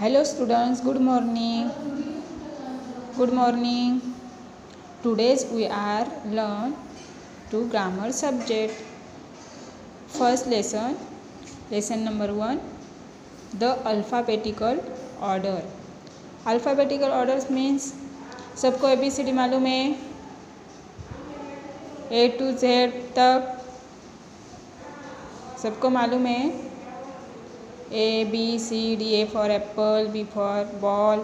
Hello students, good morning. Good morning. Today's we are learn to grammar subject. First lesson, lesson number 1, the alphabetical order. Alphabetical orders means सबको ABCD मालूम है, A to Z तक सबको मालूम है. A B C D, A for apple, B for ball,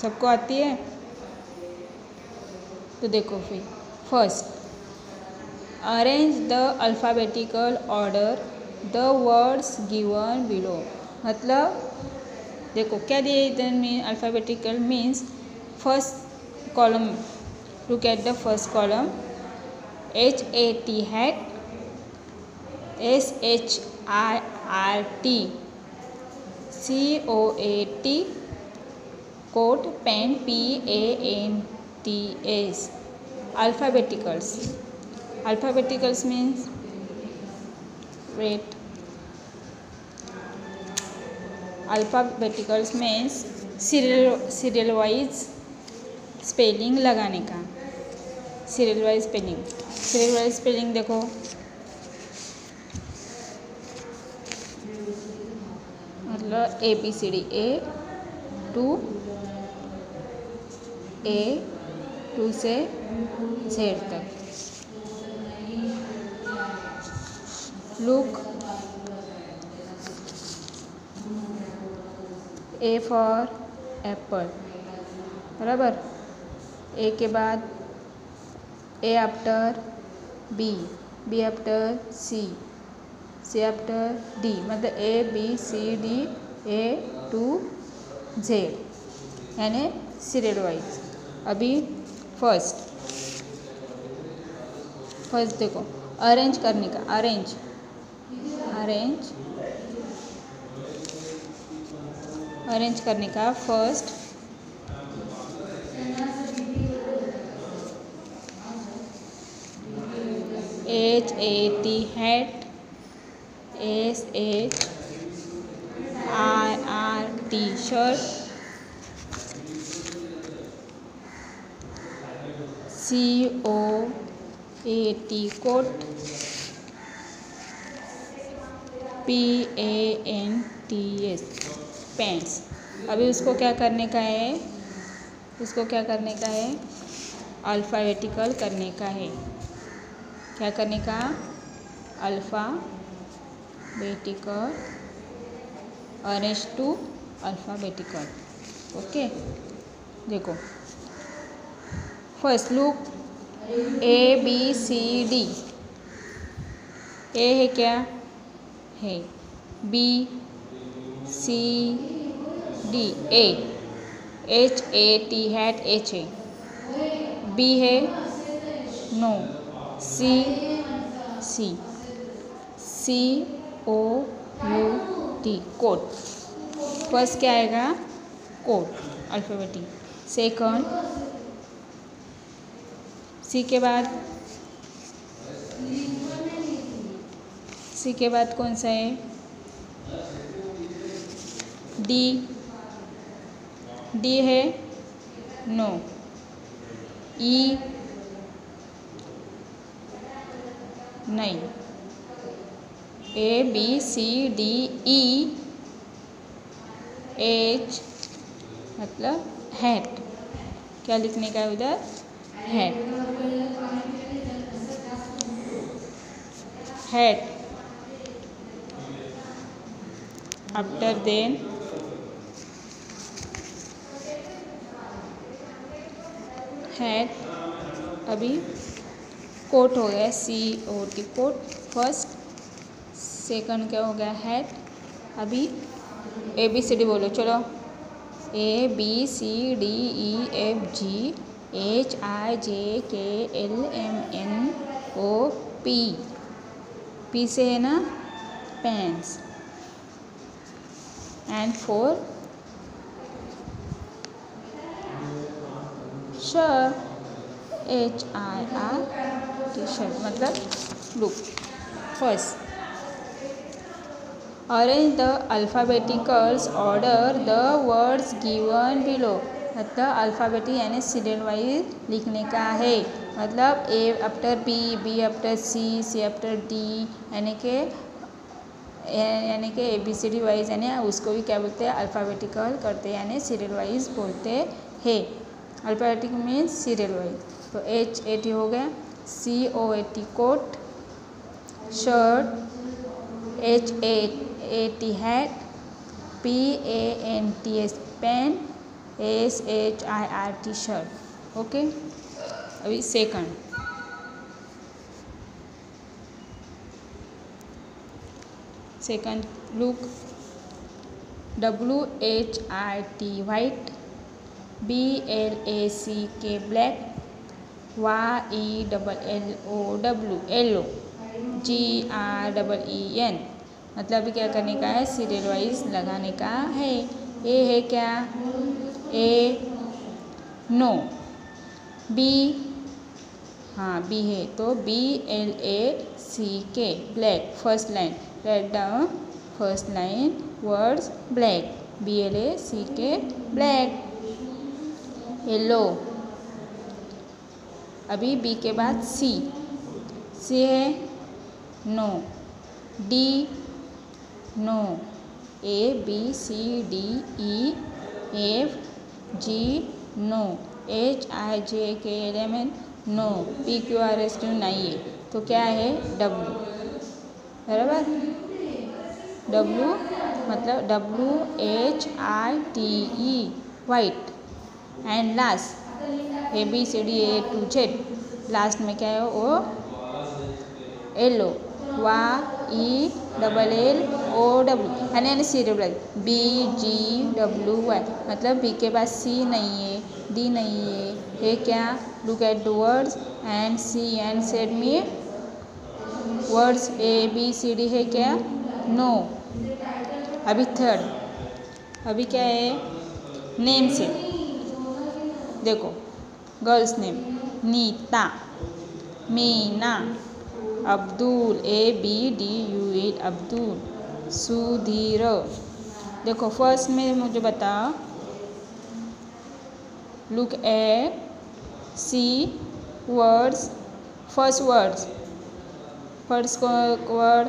सबको आती है. तो देखो फिर first, arrange the alphabetical order the words given below. मतलब देखो क्या दिए इधर में. Alphabetical means first column. Look at the first column. HAT hat, SHIRT, COAT, coat, pants, PANTS. Alphabeticals. Alphabeticals means wait. Alphabeticals means serial wise spelling लगाने का. Serial wise spelling. Serial wise spelling देखो, मतलब ABCD, A to से Z तक. Look, A for apple, बराबर. A के बाद A after B, B after C, C after D, मतलब ABCD A to Z, यानी सीरियल वाइज. अभी फर्स्ट देखो अरेंज करने का. अरेंज करने का. First HAT hat, SHIRT shirt, COAT coat, PANTS pants. अभी उसको क्या करने का है, अल्फ़ाबेटिकल करने का है. क्या करने का? Alphabetical. Arrange to alphabetical. Okay, देखो फर्स्ट लुक, ABCD. ए है क्या है, BCD, A. HAT hat H है, B है no, C COUT coat. First क्या आएगा? Coat alphabetic. सेकंड C के बाद कौन सा है? D है नो. E नहीं. ABCDE H मतलब हैट. क्या लिखने का है उधर? हैट. After then hat. अभी कोट हो गया, COT कोट फर्स्ट. सेकंड क्या हो गया? हैट. अभी ABCD बोलो, चलो. ABCDEFG HIJKLMNOP. P से है ना pants. And for shirt, HIRT shirt. मतलब look first arrange the alphabeticals order the words given below. मतलब अल्फ़ाबेटिक यानी सीरियल वाइज लिखने का है। मतलब A after B after C after D, यानी कि ABCD वाइज, यानी उसको भी क्या बोलते हैं, अल्फ़ाबेटिकल करते हैं, यानी सीरियल वाइज बोलते हैं। Alphabetic means serial wise. तो HAT हो गया, COAT coat, shirt, HAT hat, PANTS pen, SHIRT shirt. Okay, अभी second look, WHIT white, BLACK black, YELLOW yellow, GREEN। मतलब क्या करने का है, सीरियल वाइज लगाने का है। ए है क्या, ए नो, बी, हाँ बी है तो BLACK black, first line right down, first line words black, BLACK black. Yellow, अभी बी के बाद सी है no, D no, ABCDEFG no, HIJKLMN no, PQRST नहीं है तो क्या है, W, बराबर। W मतलब WHITE white. And last ABCDA to Z, last में क्या है वो येलो, YELLOW, यानी सीरियल वाइज BGWY। मतलब बी के पास सी नहीं है, डी नहीं है क्या, look at the words and see and said me words ABCD है क्या, नो। अभी थर्ड, अभी क्या है, नेम से देखो, girls name Neeta, Meena, Abdul ABDUL Abdul, Sudhir. देखो फर्स्ट में मुझे बताओ, look at see words, first word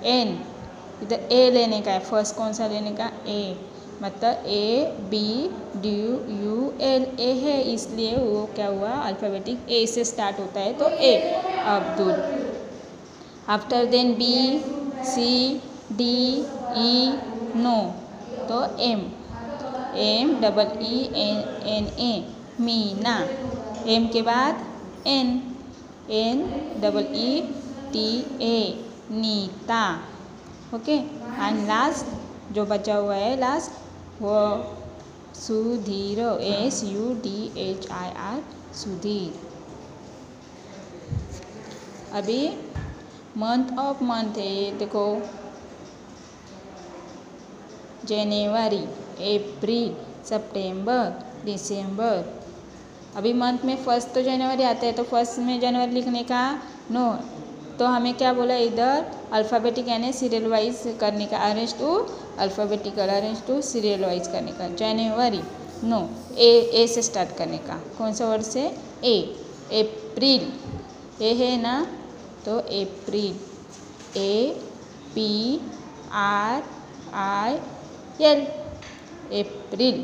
N, इधर ए लेने का है, फर्स्ट कौन सा लेने का, ए, मतलब ABDUL ए है, इसलिए वो क्या हुआ, अल्फ़ाबेटिक ए से स्टार्ट होता है तो A, Abdul. After then BCDE no तो MEENA मीना, एम के बाद NNEETA Neeta. Okay, and last जो बचा हुआ है लास्ट वो सुधीर, SUDHIR सुधीर। अभी मंथ ऑफ मंथ है, देखो जनवरी, अप्रैल, सितंबर, दिसंबर। अभी मंथ में फर्स्ट तो जनवरी आता है तो फर्स्ट में जनवरी लिखने का नो, तो हमें क्या बोला इधर अल्फ़ाबेटिक यानी सीरियल वाइज करने का, arrange to alphabetical, arrange to serial wise करने का। जनवरी नो, ए से स्टार्ट करने का, कौन सा वर्ड से, ए। अप्रैल ए है ना तो April, APRIL April.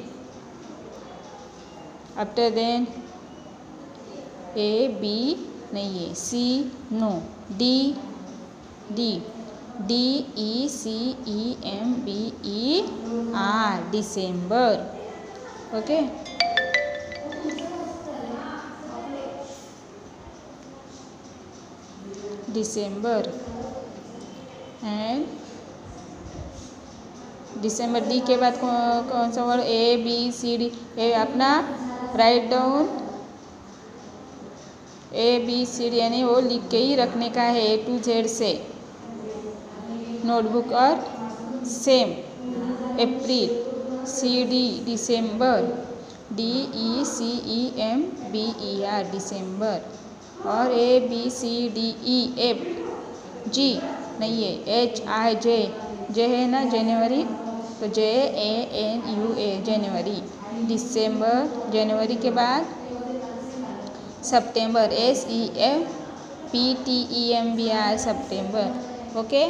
After then AB नहीं है, C नो, DECEMBER दिसंबर। ओके, दिसंबर एंड दिसंबर, डी के बाद कौन सा वर्ड, ABCD, ए अपना राइट डाउन ABCD यानी वो लिख के ही रखने का है A to Z से, नोटबुक और सेम। अप्रैल, CD दिसंबर, DECEMBER दिसंबर, और ABCDEFG नहीं है, HIJ जे है ना जनवरी, तो JANUA जनवरी। दिसंबर, जनवरी के बाद सितंबर, SEPTEMBR सितंबर। Okay.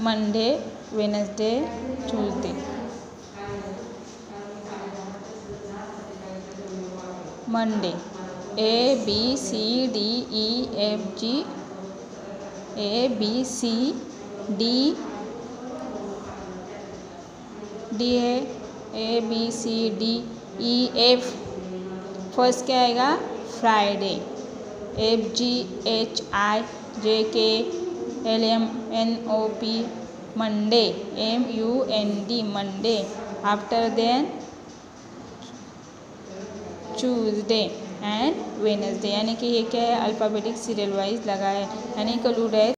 Monday, Wednesday, Tuesday. Monday ABCDEFG, ABCD है, ABCDEF। फर्स्ट क्या आएगा? Friday. FGHIJKLMNOP, Monday, MUND, Monday. After then Tuesday and Wednesday. यानी कि ये क्या है? अल्फ़ाबेटिक सीरियल वाइज लगा है, यानी इंक्लूड है